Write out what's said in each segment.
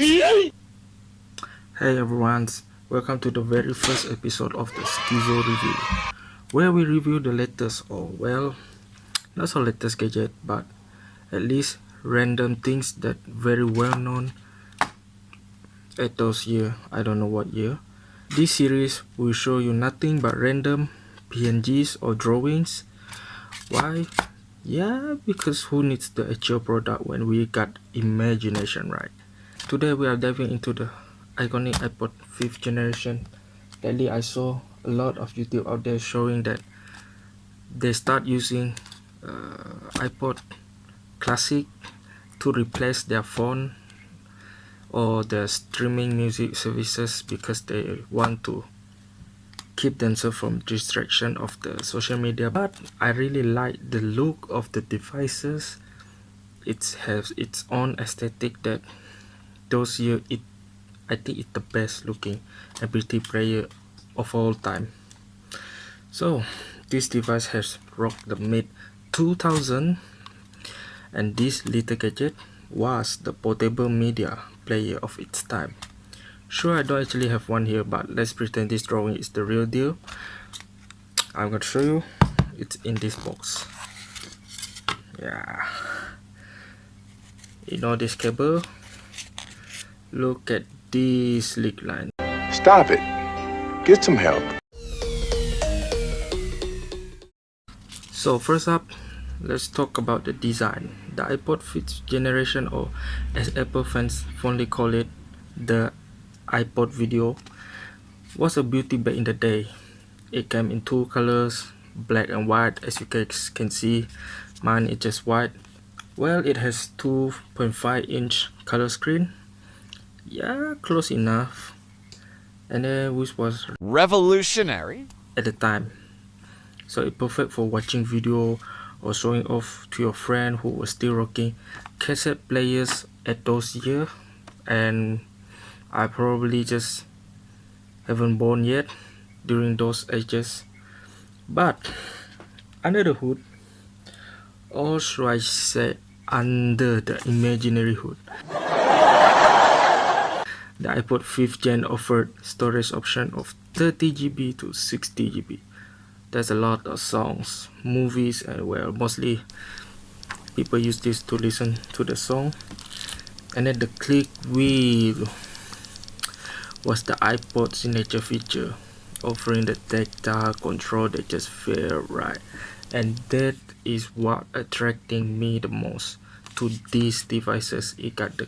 Hey everyone, welcome to the very first episode of the Schizo Review, where we review the latest, or well, not so latest gadget, but at least random things that very well known at those year, I don't know what year. This series will show you nothing but random PNGs or drawings. Why? Yeah, because who needs the actual product when we got imagination, right? Today we are diving into the iconic iPod 5th generation. Lately I saw a lot of YouTube out there showing that they start using iPod Classic to replace their phone or their streaming music services because they want to keep themselves from distraction of the social media. But I really like the look of the devices. It has its own aesthetic that those year I think it's the best looking MP3 player of all time. So this device has rocked the mid 2000, and this little gadget was the portable media player of its time. Sure, I don't actually have one here, but let's pretend this drawing is the real deal. I'm gonna show you. It's in this box. Yeah, you know this cable. Look at this leak line. Stop it. Get some help. So first up, let's talk about the design. The iPod 5th generation, or as Apple fans fondly call it, the iPod Video, was a beauty back in the day. It came in two colors, black and white, as you guys can see. Mine is just white. Well, it has 2.5-inch color screen. Yeah, close enough. And then which was revolutionary at the time. So it's perfect for watching video or showing off to your friend who was still rocking cassette players at those years. And I probably just haven't born yet during those ages. But under the hood, or should I say under the imaginary hood, the iPod 5th Gen offered storage option of 30 GB to 60 GB. There's a lot of songs, movies, and well, mostly people use this to listen to the song. And then the click wheel was the iPod's signature feature, offering the tactile control that just felt right. And that is what attracting me the most to these devices. It got the,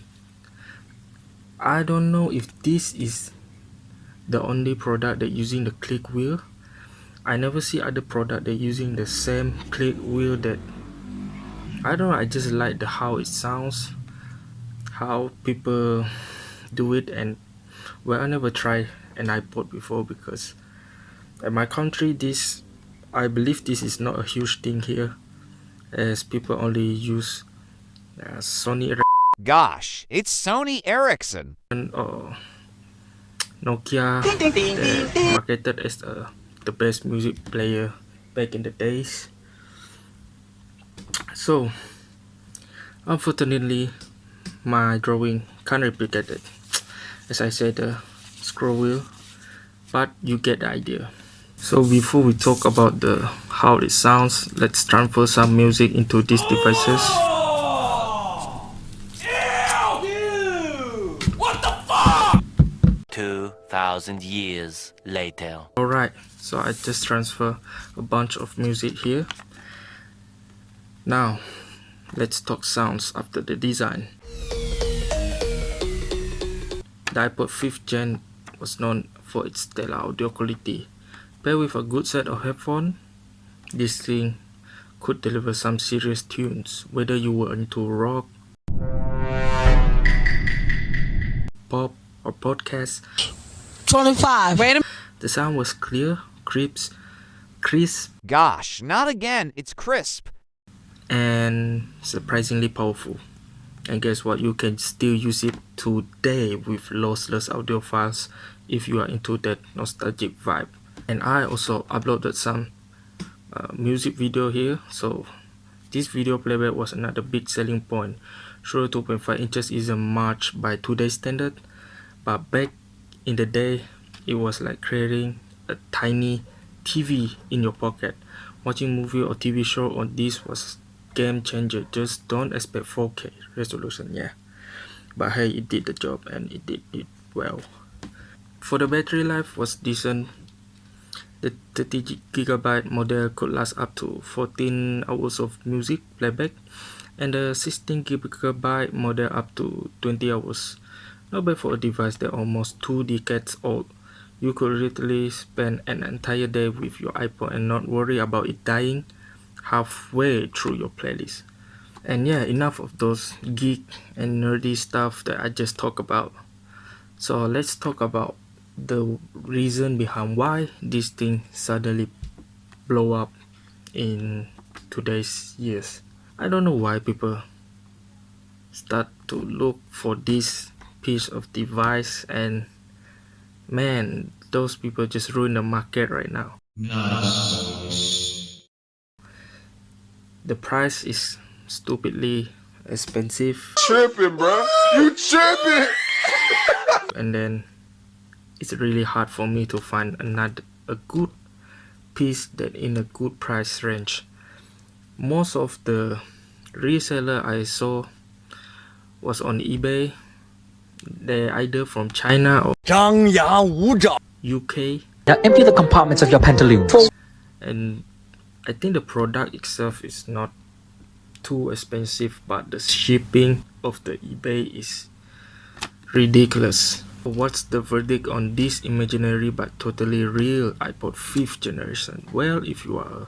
I don't know if this is the only product that using the click wheel. I never see other product that using the same click wheel. That I don't know, I just like the how it sounds, how people do it. And well, I never tried an iPod before because in my country this, I believe this is not a huge thing here, as people only use Sony Gosh, it's Sony Ericsson. or Nokia that marketed as the best music player back in the days. So unfortunately my drawing can't replicate it, as I said, the scroll wheel, but you get the idea. So before we talk about the how it sounds, let's transfer some music into these devices. 2,000 years later. Alright, so I just transfer a bunch of music here. Now let's talk sounds after the design. The iPod 5th Gen was known for its stellar audio quality. Paired with a good set of headphones, this thing could deliver some serious tunes, whether you were into rock, pop, or podcast. 25. Wait a minute. The sound was clear, crisp, Gosh, not again, it's crisp. and surprisingly powerful. And guess what? You can still use it today with lossless audio files if you are into that nostalgic vibe. And I also uploaded some music video here, so This video playback was another big selling point. Sure, 2.5 inches isn't much by today's standard, but back in the day, it was like creating a tiny TV in your pocket. Watching movie or TV show on this was game changer. Just don't expect 4K resolution, yeah. But hey, it did the job and it did it well. For the battery life was decent. The 30GB model could last up to 14 hours of music playback, and the 16GB model up to 20 hours. Not bad for a device that almost 2 decades old. You could literally spend an entire day with your iPod and not worry about it dying halfway through your playlist. And yeah, enough of those geek and nerdy stuff that I just talked about. So let's talk about the reason behind why this thing suddenly blow up in today's years. I don't know why people start to look for this piece of device, and man, those people just ruin the market right now. The price is stupidly expensive, Tripping, bro. You tripping. and then it's really hard for me to find a good piece that in a good price range. Most of the reseller I saw was on eBay. They're either from China or UK, Now empty the compartments of your pantaloons. and I think the product itself is not too expensive, but the shipping of the eBay is ridiculous. What's the verdict on this imaginary but totally real iPod 5th generation? Well, if you are a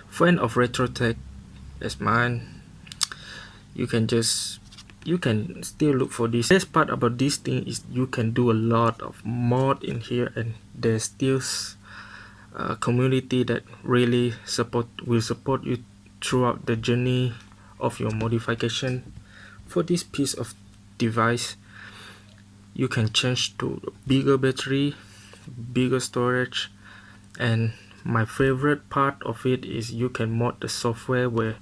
fan of retro tech as mine, you can still look for this. The best part about this thing is you can do a lot of mod in here, and there's still a community that really will support you throughout the journey of your modification. For this piece of device, you can change to bigger battery, bigger storage, and my favorite part of it is you can mod the software where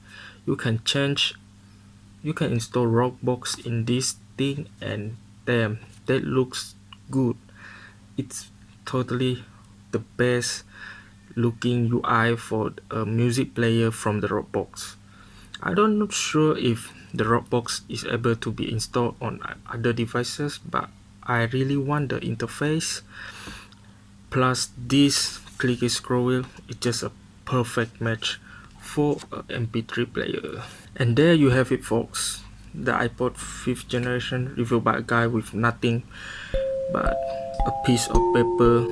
you can install Rockbox in this thing, and damn, that looks good. It's totally the best looking UI for a music player from the Rockbox. I don't know sure if the Rockbox is able to be installed on other devices, but I really want the interface. Plus this clicky scroll wheel is just a perfect match for an MP3 player. And there you have it, folks. The iPod 5th generation reviewed by a guy with nothing but a piece of paper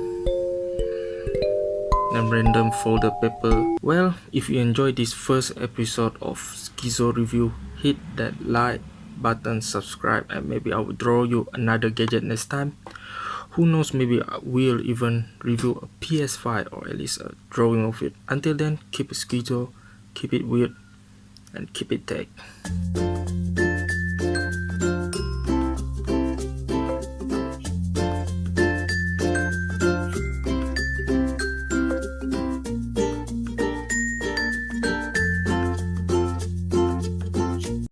and random folder paper. Well, if you enjoyed this first episode of Schizo Review, hit that like button, subscribe, and maybe I will draw you another gadget next time. Who knows, maybe I will even review a PS5 or at least a drawing of it. Until then, keep it schizo, keep it weird, and keep it tech.